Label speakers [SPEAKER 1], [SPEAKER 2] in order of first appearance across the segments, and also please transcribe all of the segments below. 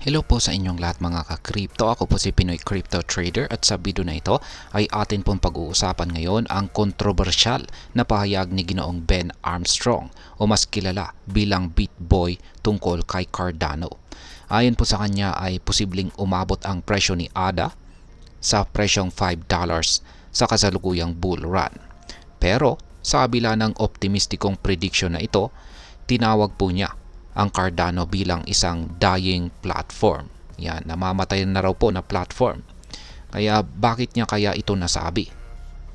[SPEAKER 1] Hello po sa inyong lahat mga ka-crypto. Ako po si Pinoy Crypto Trader at sa video na ito ay atin pong pag-uusapan ngayon ang kontrobersyal na pahayag ni Ginoong Ben Armstrong o mas kilala bilang BitBoy tungkol kay Cardano. Ayon po sa kanya ay posibleng umabot ang presyo ni ADA sa presyong $5 sa kasalukuyang bull run. Pero sa kabila ng optimistikong prediction na ito, tinawag po niya ang Cardano bilang isang dying platform. Yan, namamatay na raw po na platform. Kaya bakit niya kaya ito nasabi?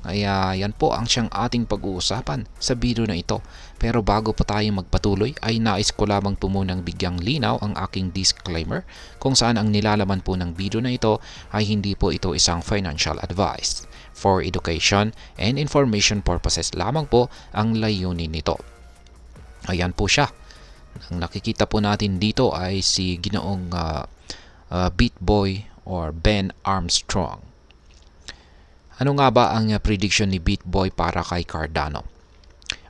[SPEAKER 1] Kaya yan po ang siyang ating pag-uusapan sa video na ito. Pero bago pa tayo magpatuloy ay nais ko lamang po munang bigyang linaw ang aking disclaimer kung saan ang nilalaman po ng video na ito ay hindi po ito isang financial advice. For education and information purposes lamang po ang layunin nito. Ayan po siya. Ang nakikita po natin dito ay si Ginoong BitBoy or Ben Armstrong. Ano nga ba ang prediction ni BitBoy para kay Cardano?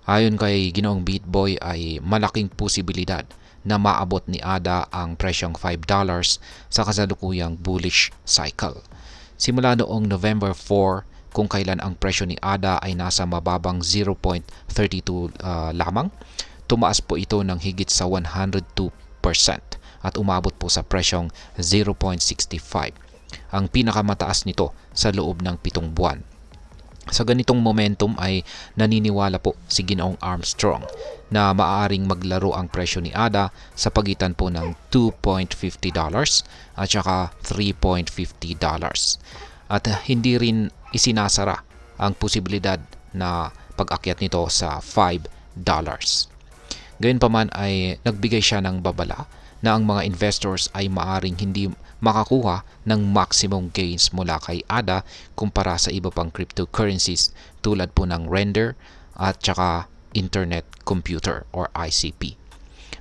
[SPEAKER 1] Ayon kay Ginoong BitBoy ay malaking posibilidad na maabot ni ADA ang presyong $5 sa kasalukuyang bullish cycle. Simula noong November 4 kung kailan ang presyo ni ADA ay nasa mababang 0.32 lamang, tumaas po ito ng higit sa 102% at umabot po sa presyong 0.65. Ang pinakamataas nito sa loob ng 7 buwan. Sa ganitong momentum ay naniniwala po si Ginoong Armstrong na maaaring maglaro ang presyo ni ADA sa pagitan po ng $2.50 at saka $3.50. At hindi rin isinasara ang posibilidad na pag-akyat nito sa $5. Gayunpaman ay nagbigay siya ng babala na ang mga investors ay maaring hindi makakuha ng maximum gains mula kay ADA kumpara sa iba pang cryptocurrencies tulad po ng Render at saka Internet Computer or ICP.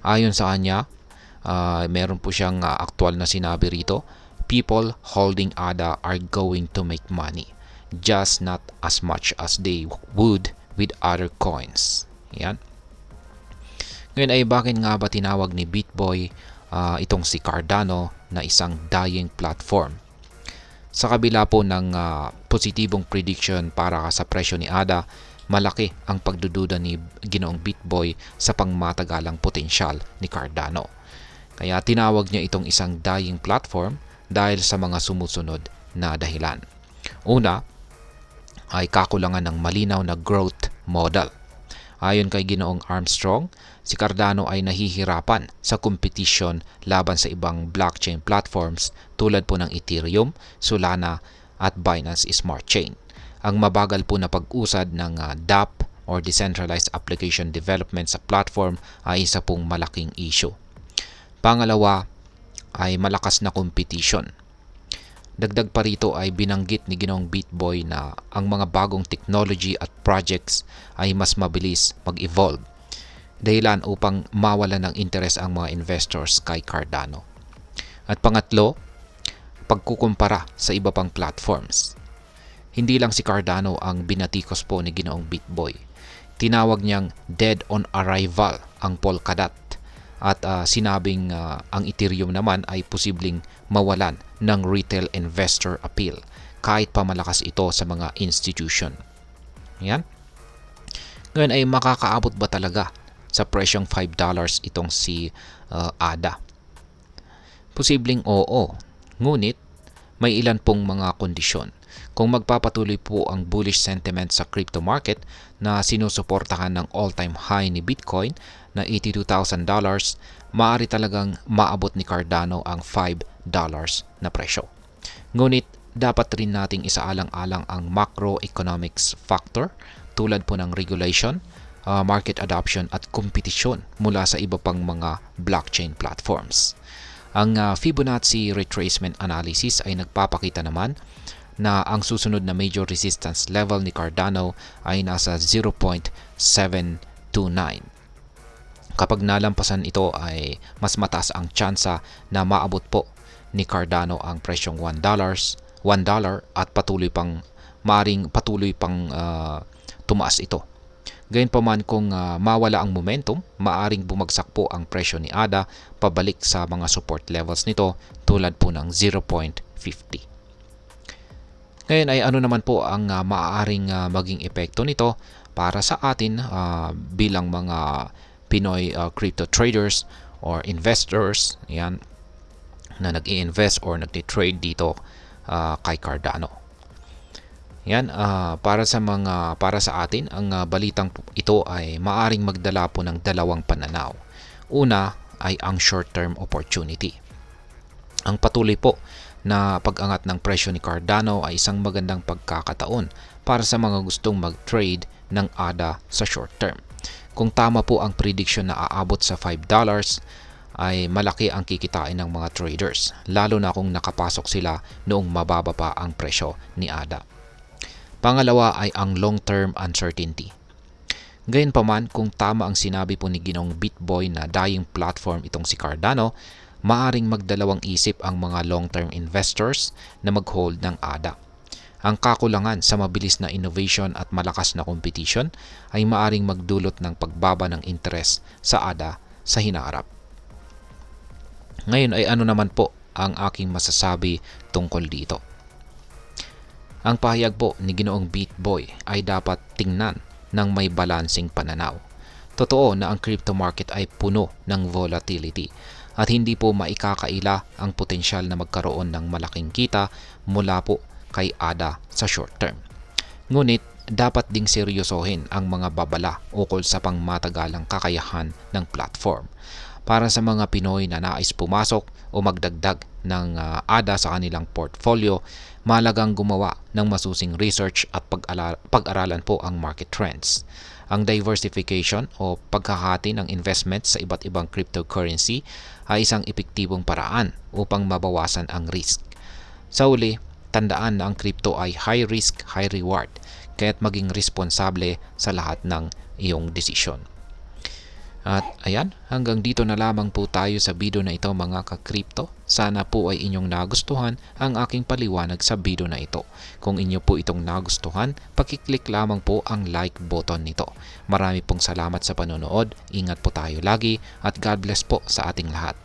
[SPEAKER 1] Ayon sa kanya, meron po siyang aktual na sinabi rito, people holding ADA are going to make money, just not as much as they would with other coins. Yan. Ngayon ay bakit nga ba tinawag ni BitBoy itong si Cardano na isang dying platform? Sa kabila po ng positibong prediction para sa presyo ni ADA, malaki ang pagdududa ni Ginoong BitBoy sa pangmatagalang potensyal ni Cardano. Kaya tinawag niya itong isang dying platform dahil sa mga sumusunod na dahilan. Una ay kakulangan ng malinaw na growth model. Ayon kay Ginoong Armstrong, si Cardano ay nahihirapan sa competition laban sa ibang blockchain platforms tulad po ng Ethereum, Solana at Binance Smart Chain. Ang mabagal po na pag-usad ng DApp or Decentralized Application Development sa platform ay isa pong malaking issue. Pangalawa ay malakas na competition. Dagdag pa rito ay binanggit ni Ginoong BitBoy na ang mga bagong technology at projects ay mas mabilis mag-evolve, dahilan upang mawala ng interes ang mga investors kay Cardano. At pangatlo, pagkukumpara sa iba pang platforms. Hindi lang si Cardano ang binatikos po ni Ginoong BitBoy. Tinawag niyang dead on arrival ang Polkadot at sinabing ang Ethereum naman ay posibleng mawalan ng retail investor appeal kahit pa malakas ito sa mga institution. Yan. Ngayon ay makakaabot ba talaga sa presyong $5 itong si ADA? Posibleng oo, ngunit may ilan pong mga kondisyon. Kung magpapatuloy po ang bullish sentiment sa crypto market na sinusuportahan ng all-time high ni Bitcoin na $82,000, maaari talagang maabot ni Cardano ang $5 na presyo. Ngunit dapat rin nating isaalang-alang ang macroeconomics factor tulad po ng regulation, market adoption at kompetisyon mula sa iba pang mga blockchain platforms. Ang Fibonacci retracement analysis ay nagpapakita naman na ang susunod na major resistance level ni Cardano ay nasa 0.729. Kapag nalampasan ito ay mas mataas ang tsansa na maabot po ni Cardano ang presyong $1 at patuloy pang tumaas ito. Gayunpaman kung mawala ang momentum, maaring bumagsak po ang presyo ni ADA pabalik sa mga support levels nito tulad po ng 0.50. Ngayon ay ano naman po ang maaaring maging epekto nito para sa atin bilang mga Pinoy crypto traders or investors yan, na nag-i-invest or nag-trade dito kay Cardano. Yan, para sa atin, ang balitang ito ay maaring magdala po ng dalawang pananaw. Una ay ang short-term opportunity. Ang patuloy po na pag-angat ng presyo ni Cardano ay isang magandang pagkakataon para sa mga gustong mag-trade ng ADA sa short term. Kung tama po ang prediction na aabot sa $5, ay malaki ang kikitain ng mga traders, lalo na kung nakapasok sila noong mababa pa ang presyo ni ADA. Pangalawa ay ang long-term uncertainty. Gayunpaman, kung tama ang sinabi po ni Ginoong BitBoy na dying platform itong si Cardano, maaring magdalawang isip ang mga long-term investors na mag-hold ng ADA. Ang kakulangan sa mabilis na innovation at malakas na competition ay maaring magdulot ng pagbaba ng interes sa ADA sa hinaharap. Ngayon ay ano naman po ang aking masasabi tungkol dito? Ang pahayag po ni Ginoong BitBoy ay dapat tingnan ng may balancing pananaw. Totoo na ang crypto market ay puno ng volatility at hindi po maikakaila ang potensyal na magkaroon ng malaking kita mula po kay ADA sa short term. Ngunit dapat ding seryosohin ang mga babala ukol sa pangmatagalang kakayahan ng platform. Para sa mga Pinoy na nais pumasok o magdagdag ng ADA sa kanilang portfolio, mahalagang gumawa ng masusing research at pag-aralan po ang market trends. Ang diversification o pagkahati ng investment sa iba't ibang cryptocurrency ay isang epektibong paraan upang mabawasan ang risk. Sa uli, tandaan na ang crypto ay high risk, high reward, kaya't maging responsable sa lahat ng iyong desisyon. At ayan, hanggang dito na lamang po tayo sa video na ito mga ka-crypto. Sana po ay inyong nagustuhan ang aking paliwanag sa video na ito. Kung inyo po itong nagustuhan, pakiclick lamang po ang like button nito. Marami pong salamat sa panonood, ingat po tayo lagi at God bless po sa ating lahat.